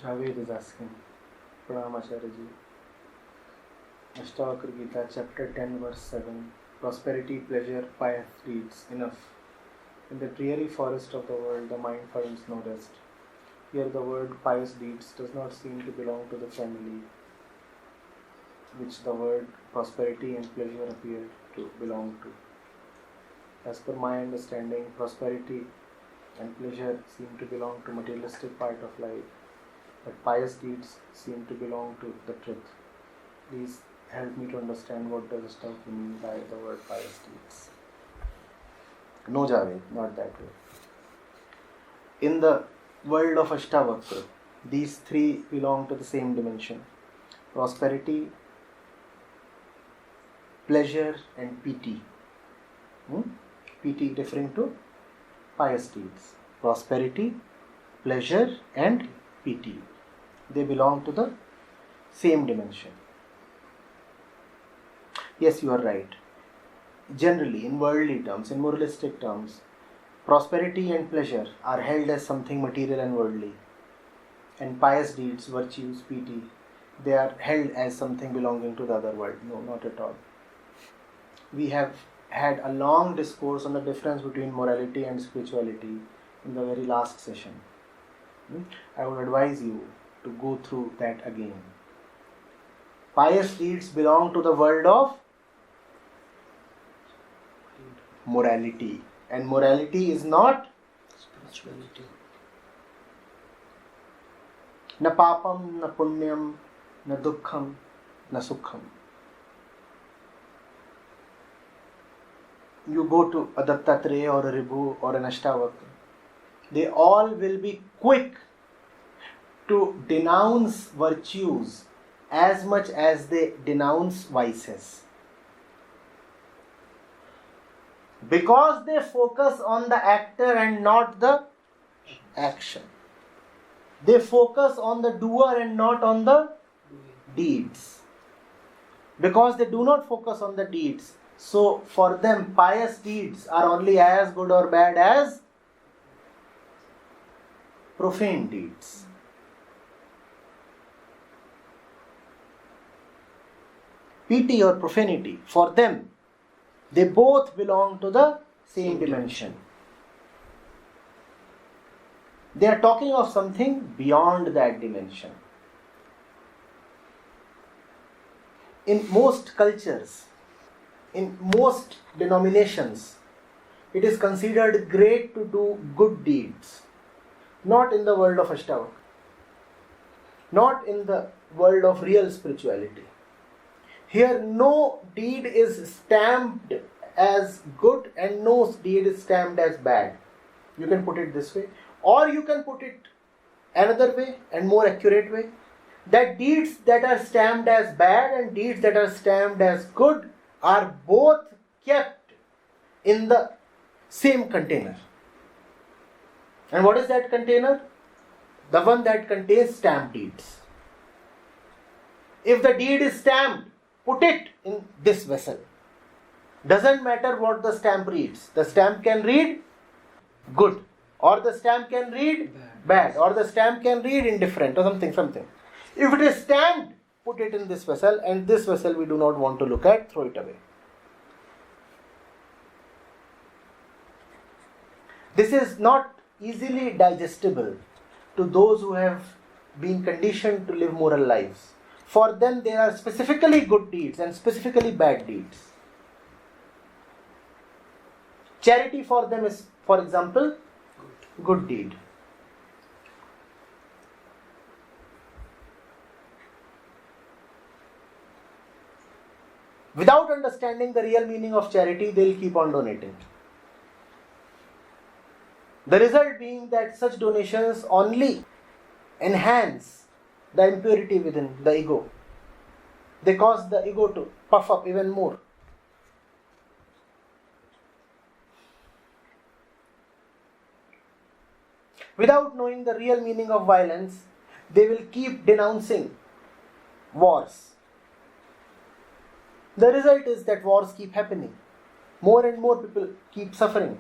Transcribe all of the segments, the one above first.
Advait is asking, Pranam Acharya Ji. Ashtavakra Gita, chapter 10, verse 7. Prosperity, pleasure, pious deeds, enough. In the dreary forest of the world, the mind finds no rest. Here the word pious deeds does not seem to belong to the family which the word prosperity and pleasure appear to belong to. As per my understanding, prosperity and pleasure seem to belong to materialistic part of life, but pious deeds seem to belong to the truth. Please help me to understand what does Ashtavakra mean by the word pious deeds. No, Javed, not that way. In the world of Ashtavakra, these three belong to the same dimension: prosperity, pleasure and piti. Piti referring to pious deeds. Prosperity, pleasure and piti. They belong to the same dimension. Yes, you are right. Generally, in worldly terms, in moralistic terms, prosperity and pleasure are held as something material and worldly. And pious deeds, virtues, piti, they are held as something belonging to the other world. No, not at all. We have had a long discourse on the difference between morality and spirituality in the very last session. I would advise you to go through that again. Pious deeds belong to the world of morality, and morality is not spirituality. Na papam, na punyam, na dukkham, na sukham. You go to a Dattatreya or a Ribhu or an Ashtavakra, they all will be quick to denounce virtues as much as they denounce vices, because they focus on the actor and not the action. They focus on the doer and not on the deeds. Because they do not focus on the deeds, so for them pious deeds are only as good or bad as profane deeds. Piti or profanity, for them, they both belong to the same dimension. They are talking of something beyond that dimension. In most cultures, in most denominations, it is considered great to do good deeds. Not in the world of Ashtavakra. Not in the world of real spirituality. Here no deed is stamped as good and no deed is stamped as bad. You can put it this way. Or you can put it another way and more accurate way. That deeds that are stamped as bad and deeds that are stamped as good are both kept in the same container. And what is that container? The one that contains stamped deeds. If the deed is stamped, put it in this vessel. Doesn't matter what the stamp reads. The stamp can read good, or the stamp can read bad, or the stamp can read indifferent, or something. If it is stamped, put it in this vessel, and this vessel we do not want to look at, throw it away. This is not easily digestible to those who have been conditioned to live moral lives. For them, there are specifically good deeds and specifically bad deeds. Charity for them is, for example, good deed. Without understanding the real meaning of charity, they will keep on donating. The result being that such donations only enhance the impurity within the ego. They cause the ego to puff up even more. Without knowing the real meaning of violence, they will keep denouncing wars. The result is that wars keep happening. More and more people keep suffering.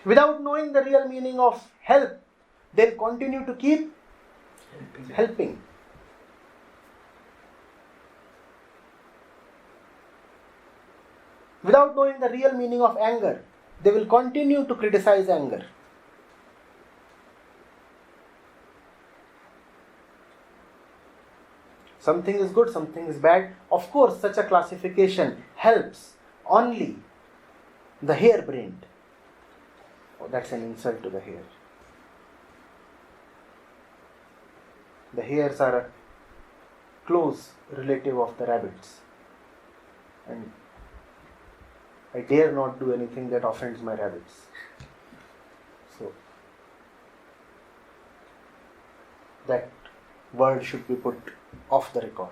Without knowing the real meaning of help, they'll continue to keep helping. Without knowing the real meaning of anger, they will continue to criticize anger. Something is good, something is bad. Of course, such a classification helps only the hair-brained. Oh, that's an insult to the hair. The hares are a close relative of the rabbits. And I dare not do anything that offends my rabbits. So, that word should be put off the record.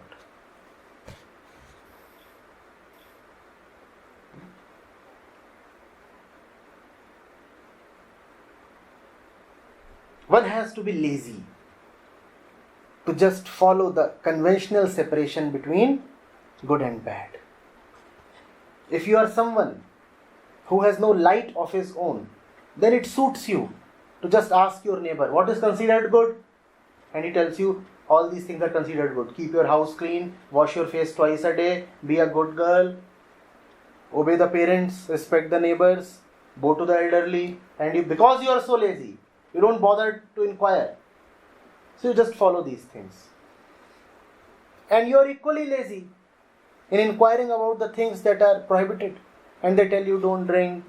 One has to be lazy to just follow the conventional separation between good and bad. If you are someone who has no light of his own, then it suits you to just ask your neighbor, what is considered good? And he tells you, all these things are considered good. Keep your house clean, wash your face twice a day, be a good girl, obey the parents, respect the neighbors, bow to the elderly, and because you are so lazy, you don't bother to inquire. So you just follow these things. And you are equally lazy in inquiring about the things that are prohibited. And they tell you, don't drink,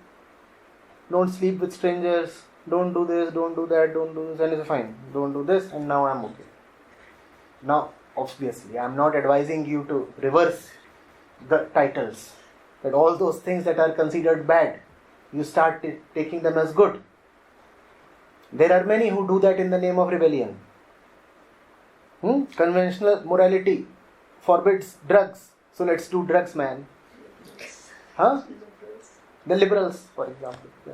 don't sleep with strangers, don't do this, don't do that, don't do this, and it's fine. Don't do this, and now I'm okay. Now, obviously, I'm not advising you to reverse the titles. That all those things that are considered bad, you start taking them as good. There are many who do that in the name of rebellion. Conventional morality forbids drugs. So let's do drugs, man. Huh? The liberals, for example. Yeah.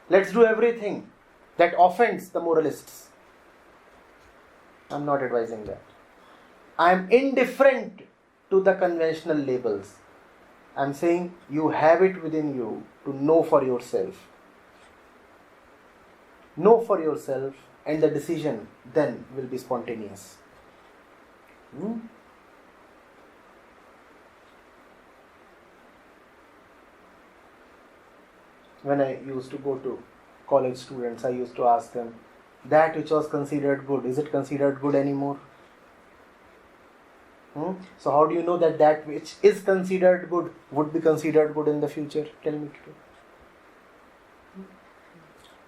Let's do everything that offends the moralists. I'm not advising that. I'm indifferent to the conventional labels. I'm saying you have it within you to know for yourself. Know for yourself, and the decision then will be spontaneous. When I used to go to college students, I used to ask them, that which was considered good, is it considered good anymore? So how do you know that that which is considered good would be considered good in the future? Tell me.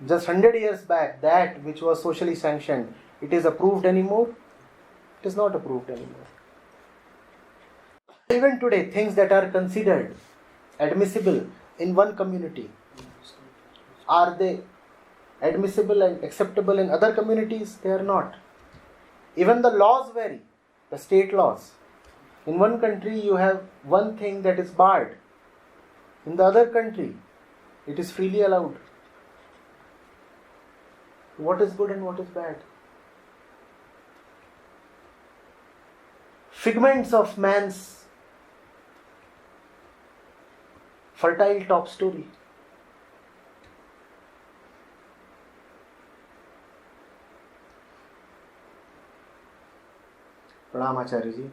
Just 100 years back, that which was socially sanctioned, it is approved anymore? It is not approved anymore. Even today, things that are considered admissible in one community, are they admissible and acceptable in other communities? They are not. Even the laws vary, the state laws. In one country, you have one thing that is barred. In the other country, it is freely allowed. What is good and what is bad? Figments of man's fertile top story. Pranam Acharya ji.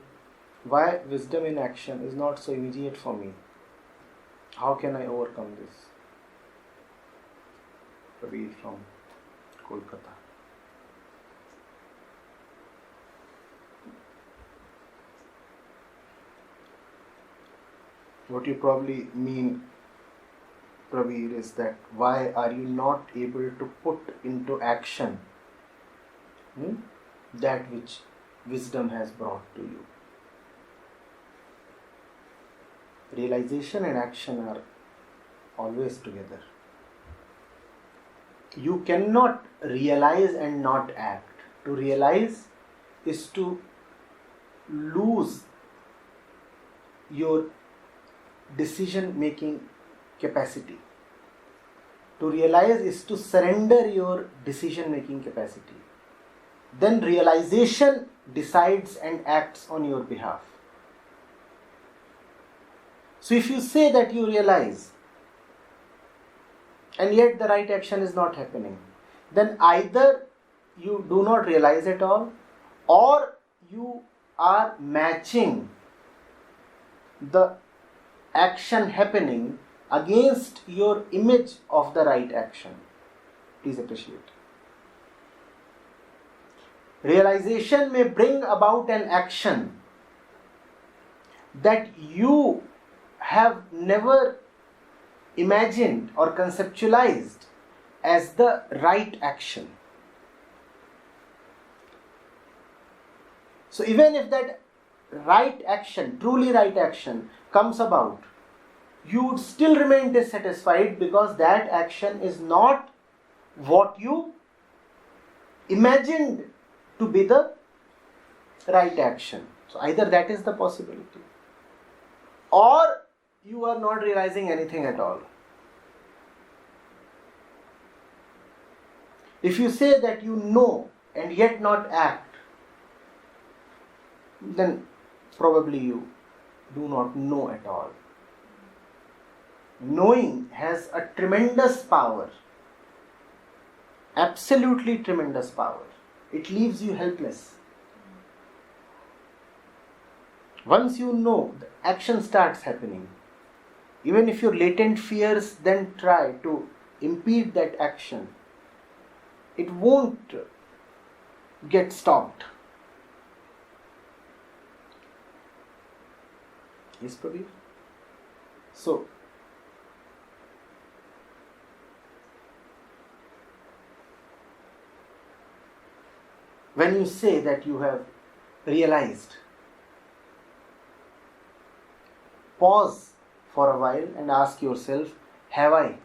Why wisdom in action is not so immediate for me? How can I overcome this? Kabir from Kolkata. What you probably mean, Prabir, is that why are you not able to put into action that which wisdom has brought to you? Realization and action are always together. You cannot realize and not act. To realize is to lose your decision-making capacity. To realize is to surrender your decision-making capacity. Then realization decides and acts on your behalf. So if you say that you realize, and yet the right action is not happening, then either you do not realize at all, or you are matching the action happening against your image of the right action. Please appreciate. Realization may bring about an action that you have never imagined or conceptualized as the right action. So even if that right action, truly right action, comes about, you would still remain dissatisfied because that action is not what you imagined to be the right action. So either that is the possibility, or you are not realizing anything at all. If you say that you know and yet not act, then probably you do not know at all. Knowing has a tremendous power, absolutely tremendous power. It leaves you helpless. Once you know, the action starts happening. Even if your latent fears then try to impede that action, it won't get stopped. Yes, Prabir? So, when you say that you have realized, pause for a while and ask yourself, have I?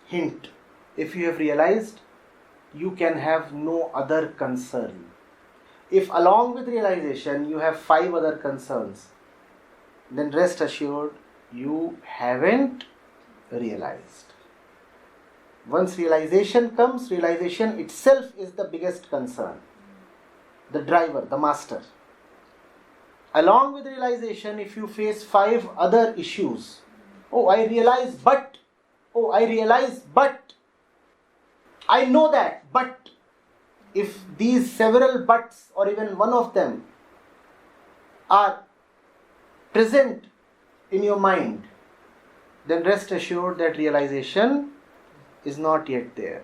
Hint, if you have realized, you can have no other concern. If along with realization you have 5 other concerns, then rest assured you haven't realized. Once realization comes, realization itself is the biggest concern, the driver, the master. Along with realization, if you face 5 other issues, I realize, but I know that, but if these several buts or even one of them are present in your mind, then rest assured that realization is not yet there.